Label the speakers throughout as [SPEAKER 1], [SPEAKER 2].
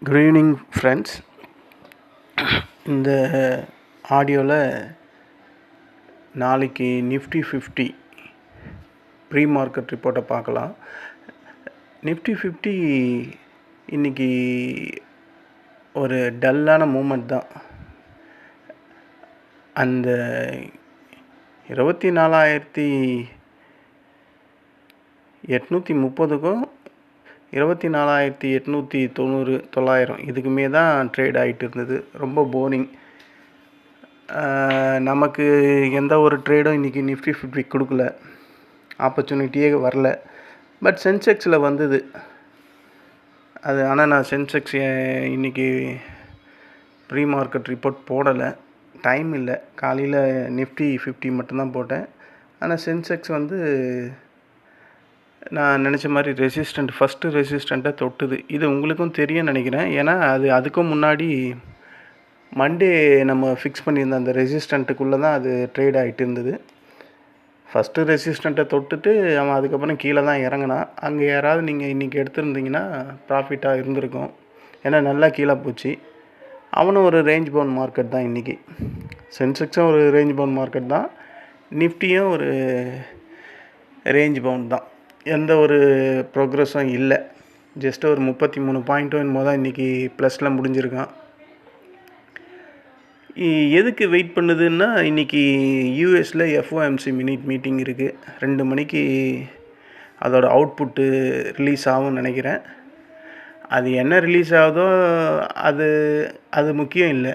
[SPEAKER 1] Good evening friends. இந்த ஆடியோவில் நாளைக்கு நிஃப்டி 50 ப்ரீ மார்க்கெட் ரிப்போர்ட்டை பார்க்கலாம். நிஃப்டி 50 இன்றைக்கி ஒரு டல்லான மூமெண்ட் தான். அந்த 24,830க்கும் 24,890 900 இதுக்குமே தான் ட்ரேட் ஆகிட்டு இருந்தது. ரொம்ப போரிங். நமக்கு எந்த ஒரு ட்ரேடும் இன்றைக்கி நிஃப்டி 50 கொடுக்கல, ஆப்பர்ச்சுனிட்டியே வரல. பட் சென்செக்ஸில் வந்தது அது. ஆனால் நான் சென்செக்ஸ் இன்றைக்கி ப்ரீ மார்க்கெட் ரிப்போர்ட் போடலை, டைம் இல்லை. காலையில் நிஃப்டி 50 மட்டும்தான் போட்டேன். ஆனால் சென்செக்ஸ் நான் நினச்ச மாதிரி ஃபஸ்ட்டு ரெசிஸ்டண்ட்டை தொட்டுது. இது உங்களுக்கும் தெரியும் நினைக்கிறேன். ஏன்னா அதுக்கும் முன்னாடி மண்டே நம்ம ஃபிக்ஸ் பண்ணியிருந்த அந்த ரெசிஸ்டண்ட்டுக்குள்ளே தான் அது ட்ரேட் ஆகிட்டு இருந்தது. ஃபஸ்ட்டு ரெசிஸ்டண்ட்டை தொட்டுட்டு அவன் அதுக்கப்புறம் கீழே தான் இறங்கினான். அங்கே யாராவது நீங்கள் இன்றைக்கி எடுத்துருந்தீங்கன்னா ப்ராஃபிட்டாக இருந்திருக்கும். ஏன்னா நல்லா கீழே போச்சு. அவனும் ஒரு ரேஞ்ச் பவுண்ட் மார்க்கெட் தான் இன்றைக்கி. சென்செக்ஸும் ஒரு ரேஞ்ச் பவுண்ட் மார்க்கெட் தான், நிஃப்டியும் ஒரு ரேஞ்ச் பவுண்ட் தான். எந்த ஒரு ப்ரோக்ரஸும் இல்லை. ஜஸ்ட் ஒரு 33 பாயிண்ட்டும் என்னமோ தான் இன்றைக்கி ப்ளஸில் முடிஞ்சிருக்கான். எதுக்கு வெயிட் பண்ணுதுன்னா, இன்றைக்கி யூஎஸில் FOMC மீட்டிங் இருக்குது. 2 மணிக்கு அதோட அவுட்புட்டு ரிலீஸ் ஆகும்னு நினைக்கிறேன். அது என்ன ரிலீஸ் ஆகுதோ அது முக்கியம் இல்லை.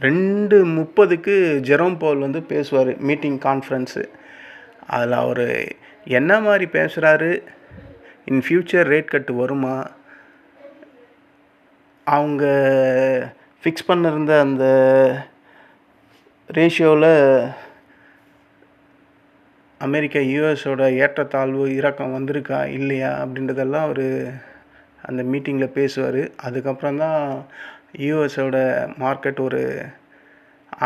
[SPEAKER 1] 2:30க்கு ஜெரோம் பவுல் பேசுவார், மீட்டிங் கான்ஃபரன்ஸு. அதில் அவர் என்ன மாதிரி பேசுகிறாரு, இன் ஃப்யூச்சர் ரேட் கட்டு வருமா, அவங்க ஃபிக்ஸ் பண்ணிருந்த அந்த ரேஷியோவில் அமெரிக்கா யூஎஸோட ஏற்றத்தாழ்வு இறக்கம் வந்திருக்கா இல்லையா அப்படின்றதெல்லாம் அவர் அந்த மீட்டிங்கில் பேசுவார். அதுக்கப்புறம் தான் யூஎஸோட மார்க்கெட் ஒரு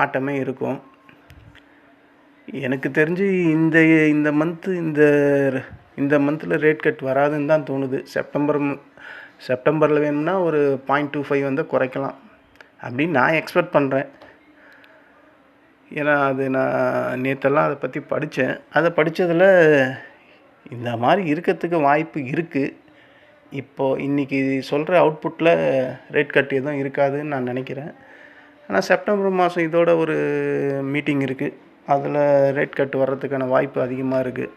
[SPEAKER 1] ஆட்டமே இருக்கும். எனக்கு தெரிஞ்சு இந்த மந்தில் ரேட் கட் வராதுன்னு தான் தோணுது. செப்டம்பரில் வேணும்னா ஒரு 0.25 குறைக்கலாம் அப்படின்னு நான் எக்ஸ்பெக்ட் பண்ணுறேன். ஏன்னா நான் நேற்றெல்லாம் அதை பற்றி படித்தேன். அதை படித்ததில் இந்த மாதிரி இருக்கிறதுக்கு வாய்ப்பு இருக்குது. இப்போது இன்றைக்கி சொல்கிற அவுட்புட்டில் ரேட் கட் எதுவும் இருக்காதுன்னு நான் நினைக்கிறேன். ஆனால் செப்டம்பர் மாதம் இதோட ஒரு மீட்டிங் இருக்குது. அதில் ரேட் கட் வர்றதுக்கான வாய்ப்பு அதிகமாக இருக்குது.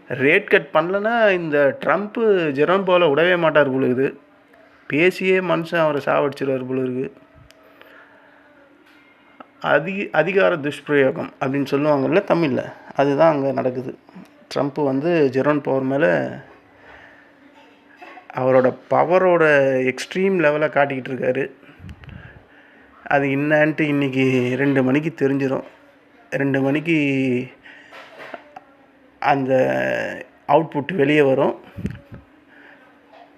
[SPEAKER 1] ரேட் கட் பண்ணலன்னா இந்த ட்ரம்ப்பு ஜெரோம் பவுலை விடவே மாட்டார் போல இருக்குது. பேசியே மனுஷன் அவரை சாவடிச்சிடுவார் போல இருக்குது. அதிகார துஷ்பிரயோகம் அப்படின்னு சொல்லுவாங்கள்ல தமிழில், அதுதான் அங்கே நடக்குது. ட்ரம்ப்பு ஜெரோம் பவுல் மேலே அவரோட பவரோட எக்ஸ்ட்ரீம் லெவலை காட்டிக்கிட்டு இருக்காரு. அது என்னான்ட்டு இன்றைக்கி 2 மணிக்கு தெரிஞ்சிடும். 2 மணிக்கு அந்த அவுட்புட் வெளியே வரும்.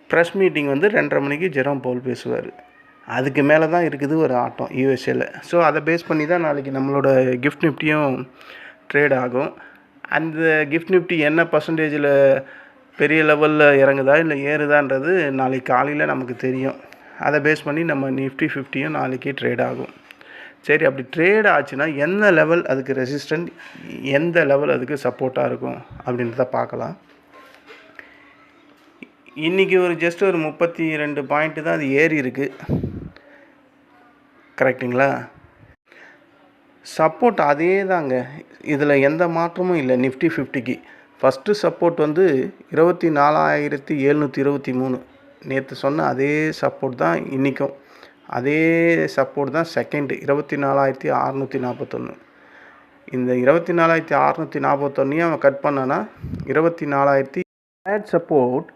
[SPEAKER 1] ப்ரெஸ் மீட்டிங் 2:30 மணிக்கு ஜெரோம் பவுல் பேசுவார். அதுக்கு மேலே தான் இருக்குது ஒரு ஆட்டம் யூஎஸ்ஏல. ஸோ அதை பேஸ் பண்ணி தான் நாளைக்கு நம்மளோட கிஃப்ட் நிஃப்டியும் ட்ரேட் ஆகும். அந்த கிஃப்ட் நிஃப்டி என்ன பர்சன்டேஜில் பெரிய லெவலில் இறங்குதா இல்லை ஏறுதான்றது நாளைக்கு காலையில் நமக்கு தெரியும். அதை பேஸ் பண்ணி நம்ம நிஃப்டி 50யும் நாளைக்கு ட்ரேட் ஆகும். சரி, அப்படி ட்ரேட் ஆச்சுன்னா எந்த லெவல் அதுக்கு ரெசிஸ்டன்ட், எந்த லெவல் அதுக்கு சப்போர்ட்டாக இருக்கும் அப்படின்றத பார்க்கலாம். இன்றைக்கி ஜஸ்ட் ஒரு 32 பாயிண்ட்டு தான் அது ஏறி இருக்குது. கரெக்டுங்களா? சப்போர்ட் அதே தாங்க, இதில் எந்த மாற்றமும் இல்லை. நிஃப்டி 50க்கு ஃபஸ்ட்டு சப்போர்ட் 24,723. நேற்று சொன்ன அதே சப்போர்ட் தான் இன்றைக்கும். அதே சப்போர்ட் தான் செகண்டு 24,641. இந்த 24,641 அவன் கட் பண்ணான்னா 24,000. Third support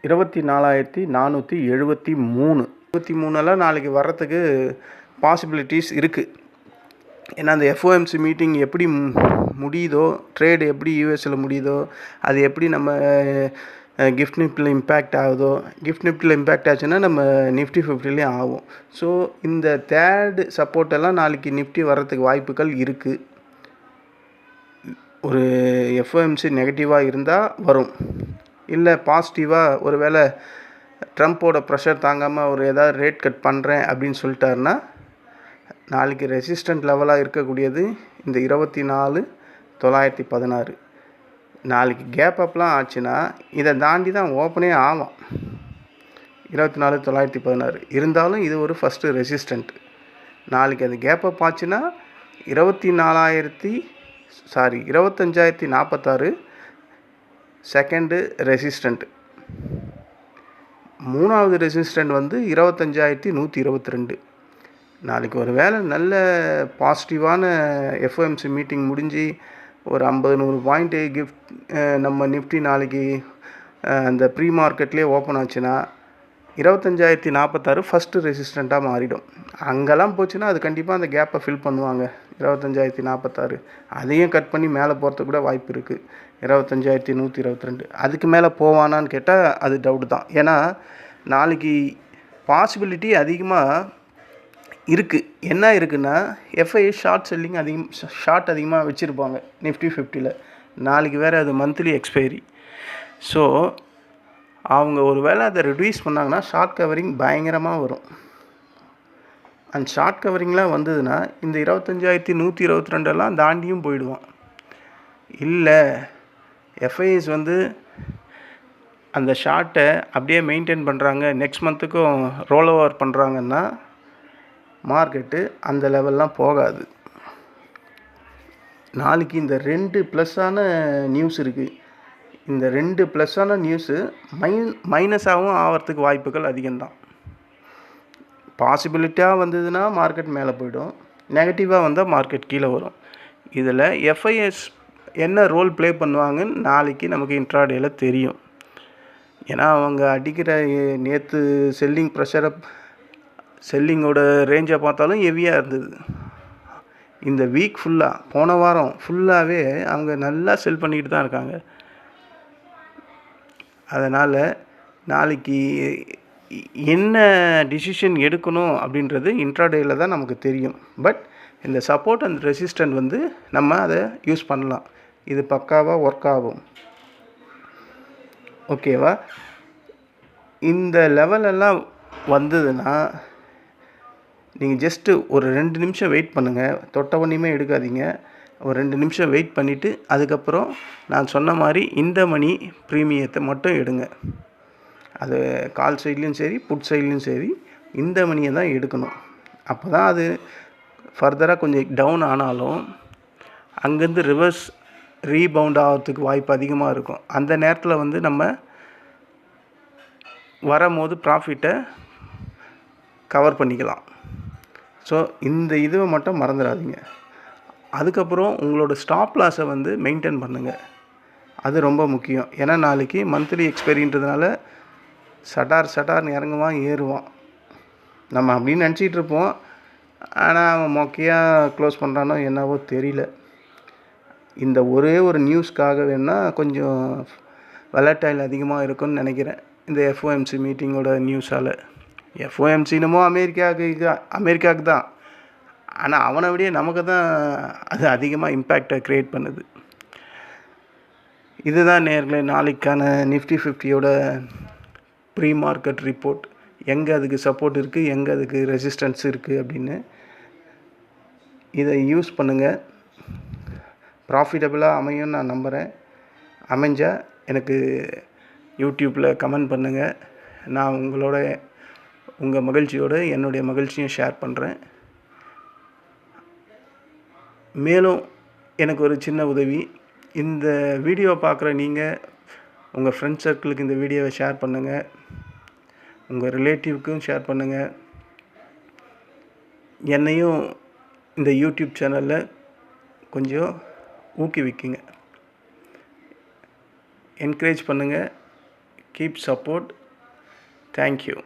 [SPEAKER 1] 24,473. 23 நாளைக்கு வர்றதுக்கு பாசிபிலிட்டிஸ் இருக்குது. ஏன்னா அந்த FOMC மீட்டிங் எப்படி முடியுதோ, ட்ரேடு எப்படி யூஎஸில் முடியுதோ, அது எப்படி நம்ம கிஃப்ட் நிஃப்டியில் இம்பேக்ட் ஆகுதோ, கிஃப்ட் நிஃப்டியில் இம்பேக்ட் ஆச்சுன்னா நம்ம நிஃப்டி 50லேயும் ஆகும். ஸோ இந்த தேர்டு சப்போர்ட்டெல்லாம் நாளைக்கு நிஃப்டி வர்றதுக்கு வாய்ப்புகள் இருக்குது. ஒரு FOMC நெகட்டிவாக இருந்தால் வரும், இல்லை பாசிட்டிவாக ஒரு வேளை ட்ரம்ப்போட ப்ரெஷர் தாங்காமல் அவர் ஏதாவது ரேட் கட் பண்ணுறேன் அப்படின்னு சொல்லிட்டாருன்னா நாளைக்கு ரெசிஸ்டன்ட் லெவலாக இருக்கக்கூடியது இந்த 24,916. நாளைக்கு கேப் அப்லாம் ஆச்சுன்னா இதை தாண்டி தான் ஓப்பனே ஆகும். 24,916 இருந்தாலும் இது ஒரு ஃபஸ்ட்டு ரெசிஸ்டண்ட். நாளைக்கு அது கேப் அப் ஆச்சுன்னா 25,046 செகண்டு ரெசிஸ்டண்ட். மூணாவது ரெசிஸ்டண்ட் வந்து 25,122. நாளைக்கு ஒரு வேளை நல்ல பாசிட்டிவான எஃப்ஓஎம்சி மீட்டிங் முடிஞ்சு ஒரு 50-100 பாயிண்ட்டு நம்ம நிஃப்டி நாளைக்கு அந்த ப்ரீ மார்க்கெட்லேயே ஓப்பன் ஆச்சுன்னா 25,046 ஃபஸ்ட்டு ரெசிஸ்டண்ட்டாக மாறிடும். அங்கெல்லாம் போச்சுன்னா அது கண்டிப்பாக அந்த கேப்பை ஃபில் பண்ணுவாங்க. 25,046 அதையும் கட் பண்ணி மேலே போகிறதுக்கு கூட வாய்ப்பு இருக்குது. 25,122 அதுக்கு மேலே போவானான்னு கேட்டால் அது டவுட் தான். ஏன்னா நாளைக்கு பாசிபிலிட்டி அதிகமாக இருக்குது. என்ன இருக்குன்னா எஃப்ஐஎஸ் ஷார்ட் அதிகமாக வச்சுருப்பாங்க நிஃப்டி 50ல். நாளைக்கு வேறு அது மந்த்லி எக்ஸ்பைரி. ஸோ அவங்க ஒரு வேளை அதை ரிடியூஸ் பண்ணாங்கன்னா ஷார்ட் கவரிங் பயங்கரமாக வரும். அந்த ஷார்ட் கவரிங்லாம் வந்ததுன்னா இந்த 25,122 தாண்டியும் போயிடுவான். இல்லை எஃப்ஐஎஸ் வந்து அந்த ஷார்ட்டை அப்படியே மெயின்டைன் பண்ணுறாங்க, நெக்ஸ்ட் மந்த்துக்கும் ரோல் ஓவர் பண்ணுறாங்கன்னா மார்க்கெட்டு அந்த லெவல்லாம் போகாது. நாளைக்கு இந்த 2 ப்ளஸ்ஸான நியூஸ் இருக்குது. இந்த 2 ப்ளஸ்ஸான நியூஸு மைனஸாகவும் ஆகிறதுக்கு வாய்ப்புகள் அதிகம்தான். பாசிபிலிட்டியாக வந்ததுன்னா மார்க்கெட் மேலே போய்டும், நெகட்டிவாக வந்தால் மார்க்கெட் கீழே வரும். இதில் எஃப்ஐஎஸ் என்ன ரோல் ப்ளே பண்ணுவாங்கன்னு நாளைக்கு நமக்கு இன்ட்ராடேயில் தெரியும். ஏன்னா அவங்க அடிக்கிற நேற்று செல்லிங்கோட ரேஞ்சை பார்த்தாலும் ஹெவியாக இருந்தது. இந்த வீக் ஃபுல்லாக போன வாரம் ஃபுல்லாகவே அவங்க நல்லா செல் பண்ணிக்கிட்டு தான் இருக்காங்க. அதனால் நாளைக்கு என்ன டிசிஷன் எடுக்கணும் அப்படின்றது இன்ட்ராடேயில் தான் நமக்கு தெரியும். பட் இந்த சப்போர்ட் அண்ட் ரெசிஸ்டன்ட் வந்து நம்ம அதை யூஸ் பண்ணலாம். இது பக்காவாக ஒர்க் ஆகும். ஓகேவா? இந்த லெவலெல்லாம் வந்ததுன்னா நீங்கள் ஜஸ்ட்டு ஒரு 2 நிமிஷம் வெயிட் பண்ணுங்கள். தொட்ட ஒன்றையுமே எடுக்காதீங்க. ஒரு 2 நிமிஷம் வெயிட் பண்ணிவிட்டு அதுக்கப்புறம் நான் சொன்ன மாதிரி இந்த மணி ப்ரீமியத்தை மட்டும் எடுங்க. அது கால் சைட்லேயும் சரி புட் சைட்லேயும் சரி இந்த மணியை தான் எடுக்கணும். அப்போ தான் அது ஃபர்தராக கொஞ்சம் டவுன் ஆனாலும் அங்கேருந்து ரிவர்ஸ் ரீபவுண்ட் ஆகிறதுக்கு வாய்ப்பு அதிகமாக இருக்கும். அந்த நேரத்தில் வந்து நம்ம வரும்போது ப்ராஃபிட்டை கவர் பண்ணிக்கலாம். ஸோ இந்த இதுவை மட்டும் மறந்துடாதீங்க. அதுக்கப்புறம் உங்களோட ஸ்டாப் லாஸை வந்து மெயின்டைன் பண்ணுங்கள். அது ரொம்ப முக்கியம். ஏன்னா நாளைக்கு மந்த்லி எக்ஸ்பைரின்றதுனால சட்டார்னு இறங்குவான் ஏறுவான். நம்ம அப்படின்னு நினச்சிக்கிட்டு இருப்போம். ஆனால் அவன் மொக்கையாக க்ளோஸ் பண்ணுறானோ என்னவோ தெரியல. இந்த ஒரே ஒரு நியூஸ்க்காக வேணால் கொஞ்சம் வெலடைல் அதிகமாக இருக்குன்னு நினைக்கிறேன் இந்த எஃப்ஓஎம்சி மீட்டிங்கோட நியூஸால். எஃப்ஓஎம்சினுமோ அமெரிக்காவுக்கு தான். ஆனால் அவனை விட நமக்கு தான் அது அதிகமாக இம்பேக்டை க்ரியேட் பண்ணுது. இதுதான் நேர்களே நாளைக்கான நிஃப்டி 50யோட ப்ரீ மார்க்கெட் ரிப்போர்ட். எங்கே அதுக்கு சப்போர்ட் இருக்குது, எங்கே அதுக்கு ரெசிஸ்டன்ஸ் இருக்குது அப்படின்னு. இதை யூஸ் பண்ணுங்கள். ப்ராஃபிட்டபுளாக அமையும்னு நான் நம்புகிறேன். அமைஞ்சால் எனக்கு யூடியூப்பில் கமெண்ட் பண்ணுங்கள். நான் உங்கள் மகிழ்ச்சியோடு என்னுடைய மகிழ்ச்சியும் ஷேர் பண்ணுறேன். மேலும் எனக்கு ஒரு சின்ன உதவி, இந்த வீடியோவை பார்க்குற நீங்கள் உங்கள் ஃப்ரெண்ட்ஸ் சர்க்கிளுக்கு இந்த வீடியோவை ஷேர் பண்ணுங்கள். உங்கள் ரிலேட்டிவ்க்கும் ஷேர் பண்ணுங்கள். என்னையும் இந்த யூடியூப் சேனலில் கொஞ்சம் ஊக்குவிக்குங்க. என்கரேஜ் பண்ணுங்கள். Keep support. தேங்க்யூ.